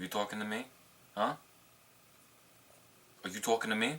You talking to me? Huh? Are you talking to me?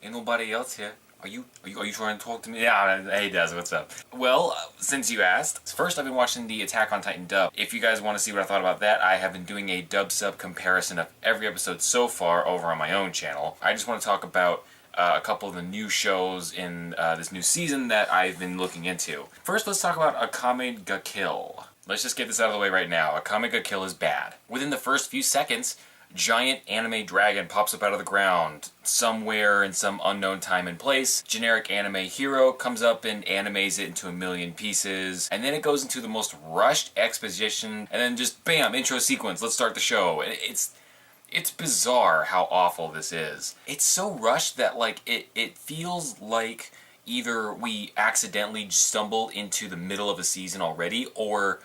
Ain't nobody else here. Are you trying to talk to me? Yeah, hey Des, what's up? Well, since you asked, first I've been watching the Attack on Titan dub. If you guys want to see what I thought about that, I have been doing a dub-sub comparison of every episode so far over on my own channel. I just want to talk about a couple of the new shows in this new season that I've been looking into. First, let's talk about Akame ga Kill. Let's just get this out of the way right now. Akame ga Kill is bad. Within the first few seconds, giant anime dragon pops up out of the ground somewhere in some unknown time and place. Generic anime hero comes up and animes it into a million pieces, and then it goes into the most rushed exposition, and then just bam, intro sequence, let's start the show. It's bizarre how awful this is. It's so rushed that like it feels like either we accidentally stumbled into the middle of a season already, or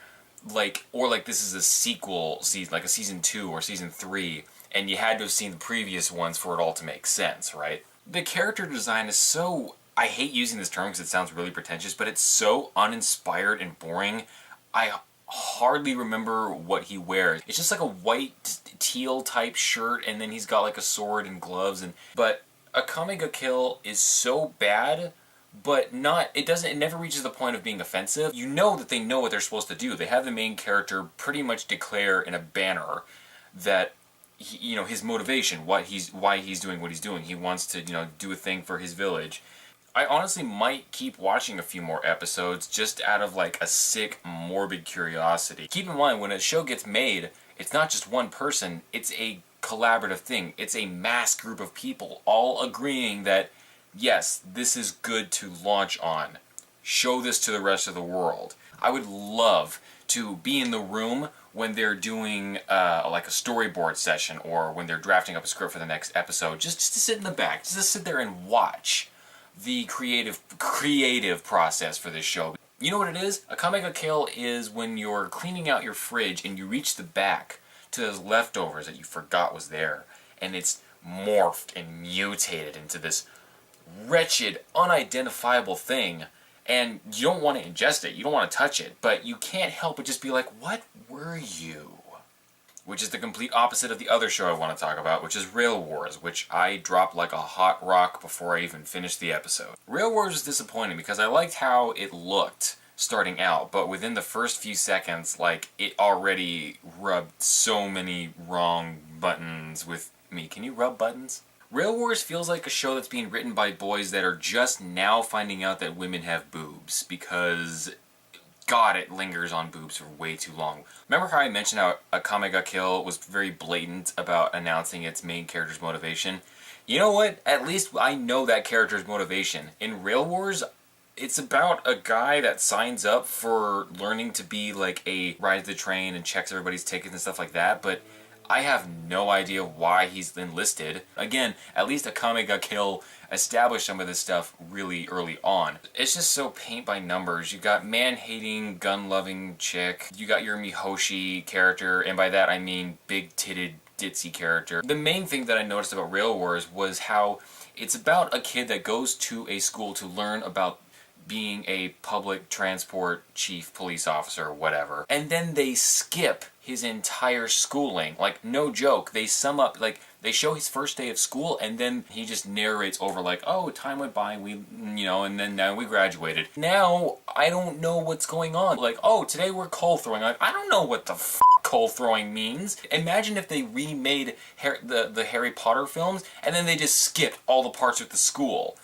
like this is a sequel season, like a season 2 or season 3, and you had to have seen the previous ones for it all to make sense, right? The character design is so, I hate using this term because it sounds really pretentious, but it's so uninspired and boring. I hardly remember what he wears. It's just like a white teal type shirt, and then he's got like a sword and gloves, but Akame ga Kill is so bad, but it never reaches the point of being offensive. You know that they know what they're supposed to do. They have the main character pretty much declare in a banner that his motivation, why he's doing what he's doing. He wants to, do a thing for his village. I honestly might keep watching a few more episodes just out of like a sick, morbid curiosity. Keep in mind, when a show gets made, it's not just one person, it's a collaborative thing. It's a mass group of people all agreeing that yes, this is good to launch on. Show this to the rest of the world. I would love to be in the room when they're doing like a storyboard session, or when they're drafting up a script for the next episode, just to sit in the back, just to sit there and watch the creative process for this show. You know what it is? Akame ga Kill is when you're cleaning out your fridge and you reach the back to those leftovers that you forgot was there, and it's morphed and mutated into this wretched, unidentifiable thing, and you don't want to ingest it, you don't want to touch it, but you can't help but just be like, what were you? Which is the complete opposite of the other show I want to talk about, which is Rail Wars, which I dropped like a hot rock before I even finished the episode. Rail Wars was disappointing because I liked how it looked starting out, but within the first few seconds, like, it already rubbed so many wrong buttons with me. Can you rub buttons? Rail Wars feels like a show that's being written by boys that are just now finding out that women have boobs, because, God, it lingers on boobs for way too long. Remember how I mentioned how Akame ga Kill was very blatant about announcing its main character's motivation? You know what? At least I know that character's motivation. In Rail Wars, it's about a guy that signs up for learning to be like rides the train and checks everybody's tickets and stuff like that, but I have no idea why he's enlisted. Again, at least Akame ga Kill established some of this stuff really early on. It's just so paint by numbers. You got man-hating, gun-loving chick. You got your Mihoshi character, and by that I mean big-titted, ditzy character. The main thing that I noticed about Rail Wars was how it's about a kid that goes to a school to learn about being a public transport chief, police officer, or whatever, and then they skip his entire schooling. Like, no joke, they sum up, like, they show his first day of school, and then he just narrates over like, oh, time went by, and then now we graduated. Now, I don't know what's going on. Like, oh, today we're coal throwing. Like, I don't know what the f coal throwing means. Imagine if they remade the Harry Potter films, and then they just skipped all the parts with the school.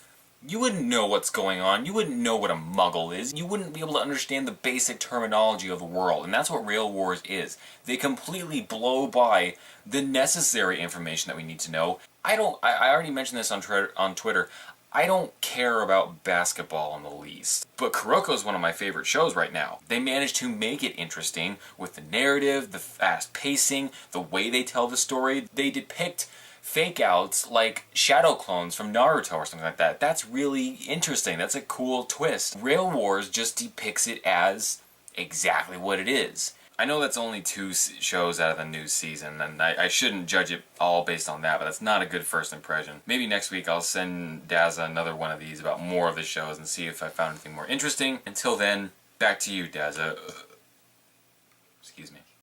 You wouldn't know what's going on. You wouldn't know what a muggle is. You wouldn't be able to understand the basic terminology of the world. And that's what Rail Wars is. They completely blow by the necessary information that we need to know. I already mentioned this on Twitter. I don't care about basketball in the least. But Kuroko is one of my favorite shows right now. They managed to make it interesting with the narrative, the fast pacing, the way they tell the story. They depict fake outs like shadow clones from Naruto or something like that. That's really interesting. That's a cool twist. Rail Wars just depicts it as exactly what it is. I know that's only 2 shows out of the new season, and I shouldn't judge it all based on that, but that's not a good first impression. Maybe next week I'll send Daza another one of these about more of the shows and see if I found anything more interesting. Until then, back to you, Daza. Excuse me.